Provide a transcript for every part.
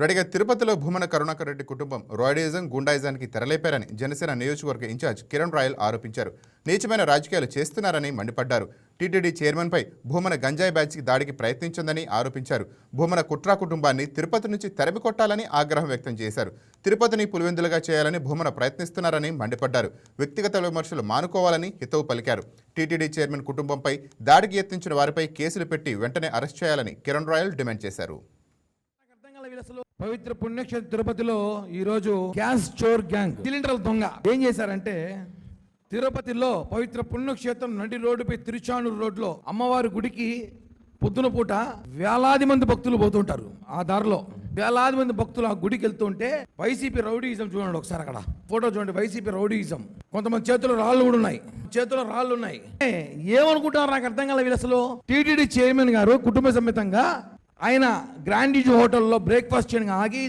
రెడీగా తిరుపతిలో భూమన కరుణాకర్ రెడ్డి కుటుంబం రాయిడిజం గుండాయిజానికి తెరలేపారని జనసేన నియోజకవర్గ ఇన్ఛార్జ్ కిరణ్ రాయల్ ఆరోపించారు. నీచమైన రాజకీయాలు చేస్తున్నారని మండిపడ్డారు. టీటీడీ చైర్మన్పై భూమన గంజాయి బ్యాచ్కి దాడికి ప్రయత్నించిందని ఆరోపించారు. భూమన కుట్రా కుటుంబాన్ని తిరుపతి నుంచి తరిమి కొట్టాలని ఆగ్రహం వ్యక్తం చేశారు. తిరుపతిని పులివెందులుగా చేయాలని భూమన ప్రయత్నిస్తున్నారని మండిపడ్డారు. వ్యక్తిగత విమర్శలు మానుకోవాలని హితవు పలికారు. టీటీడీ చైర్మన్ కుటుంబంపై దాడికి యత్నించిన వారిపై కేసులు పెట్టి వెంటనే అరెస్ట్ చేయాలని కిరణ్ రాయల్ డిమాండ్ చేశారు. పవిత్ర పుణ్యక్షేత్ర తిరుపతిలో ఈరోజు గ్యాస్ చోర్ గ్యాంగ్ సిలిండర్ల దొంగ ఏం చేశారంటే, తిరుపతిలో పవిత్ర పుణ్యక్షేత్రం నడి రోడ్డుపై తిరుచానూరు రోడ్లో అమ్మవారి గుడికి పొద్దున పూట వేలాది మంది భక్తులు పోతుంటారు. ఆ దారిలో వేలాది మంది భక్తులు ఆ గుడికి వెళ్తుంటే వైసీపీ రౌడీయిజం చూడండి ఒకసారి, అక్కడ ఫోటో చూడండి. వైసీపీ రౌడీయిజం, కొంతమంది చేతుల్లో రాళ్ళు కూడా ఉన్నాయి, ఏమనుకుంటారు నాకు అర్థం కాలేదు. వీళ్ళు అసలు టీటీడీ చైర్మన్ గారు కుటుంబ సమేతంగా ఆయన గ్రాండీజ్ హోటల్లో బ్రేక్ఫాస్ట్ చేయడానికి ఆగి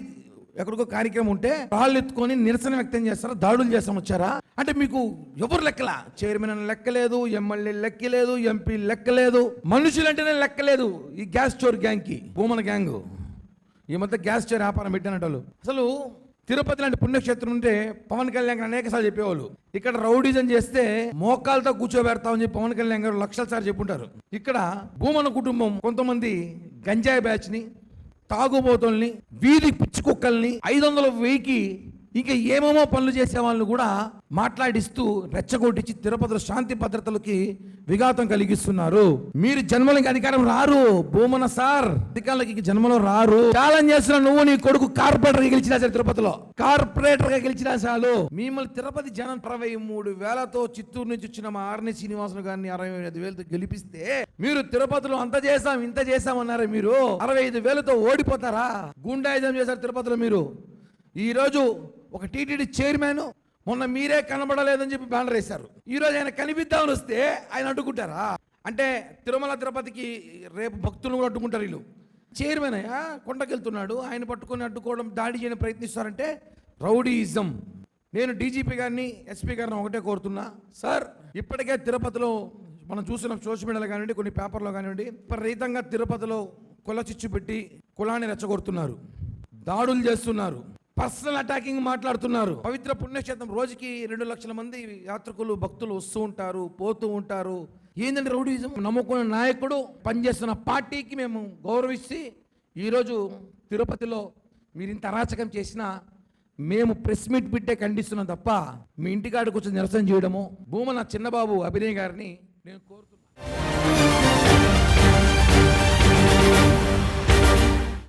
ఎక్కడికో కార్యక్రమం ఉంటే రాళ్ళు ఎత్తుకొని నిరసన వ్యక్తం చేస్తారా, దాడులు చేస్తాం వచ్చారా అంటే మీకు ఎవరు లెక్కలా? చైర్మన్ అని లెక్కలేదు, ఎమ్మెల్యే లెక్కలేదు, ఎంపీ లెక్కలేదు, మనుషులంటేనే లెక్కలేదు. ఈ గ్యాస్ చోర్ గ్యాంగ్ కి భూమన గ్యాంగ్ ఈ మధ్య గ్యాస్ చోర్ వ్యాపారం పెట్టినట్టు. అసలు తిరుపతి లాంటి పుణ్యక్షేత్రం ఉంటే పవన్ కళ్యాణ్ అనేక సార్లు చెప్పేవాళ్ళు, ఇక్కడ రౌడీజం చేస్తే మోకాలతో కూర్చోబెడతామని చెప్పి పవన్ కళ్యాణ్ గారు లక్షల సార్లు చెప్పుంటారు. ఇక్కడ భూమన కుటుంబం కొంతమంది గంజాయి బ్యాచ్ ని, తాగుబోతుల్ని, వీధి పిచ్చి కుక్కల్ని 500, 1000కి ఇంకా ఏమేమో పనులు చేసే వాళ్ళని కూడా మాట్లాడిస్తూ రెచ్చగొట్టించి తిరుపతిలో శాంతి భద్రతలకి విఘాతం కలిగిస్తున్నారు. మీరు జన్మలకి అధికారం రారు భూమన సార్, అధికారులకి జన్మలో రారు. ఛాలెంజ్ చేస్తున్నా, నువ్వు నీ కొడుకు కార్పొరేటర్ గా గెలిచినా సరే, తిరుపతిలో కార్పొరేటర్ గా గెలిచినా చాలు. మిమ్మల్ని తిరుపతి జనం 63,000తో చిత్తూరు నుంచి వచ్చిన మా ఆర్ని శ్రీనివాసులు గారిని 65,000తో గెలిపిస్తే మీరు తిరుపతిలో అంత చేసాం ఇంత చేసామన్నారా? మీరు 65,000తో ఓడిపోతారా? గుండాయిజం చేశారు తిరుపతిలో. మీరు ఈరోజు ఒక టీటీడీ చైర్మన్ మొన్న మీరే కనబడలేదని చెప్పి బ్యానర్ వేశారు. ఈరోజు ఆయన కనిపిద్దామని వస్తే ఆయన అడ్డుకుంటారా? అంటే తిరుమల తిరుపతికి రేపు భక్తులను కూడా అడ్డుకుంటారు వీళ్ళు. చైర్మన్ కొండకెళ్తున్నాడు, ఆయన పట్టుకొని అడ్డుకోవడం, దాడి చేయడం ప్రయత్నిస్తారంటే రౌడీయిజం. నేను డీజీపీ గారిని, ఎస్పీ గారిని ఒకటే కోరుతున్నా, సార్ ఇప్పటికే తిరుపతిలో మనం చూసిన సోషల్ మీడియాలో కానివ్వండి, కొన్ని పేపర్లో కానివ్వండి, విపరీతంగా తిరుపతిలో కుల చిచ్చు పెట్టి కులాన్ని రెచ్చగొడుతున్నారు, దాడులు చేస్తున్నారు, పర్సనల్ అటాకింగ్ మాట్లాడుతున్నారు. పవిత్ర పుణ్యక్షేత్రం రోజుకి 2 లక్షల మంది యాత్రికులు భక్తులు వస్తూ ఉంటారు, పోతూ ఉంటారు. ఏంటంటే రౌడీజం. నమ్ముకున్న నాయకుడు, పనిచేస్తున్న పార్టీకి మేము గౌరవిస్తే ఈరోజు తిరుపతిలో మీరు ఇంత అరాచకం చేసినా మేము ప్రెస్ మీట్ పెట్టే ఖండిస్తున్నాం తప్ప మీ ఇంటికాడికి వచ్చి నిరసన చేయడము. భూమన చిన్నబాబు అభినయ్ గారిని నేను కోరుతున్నాను.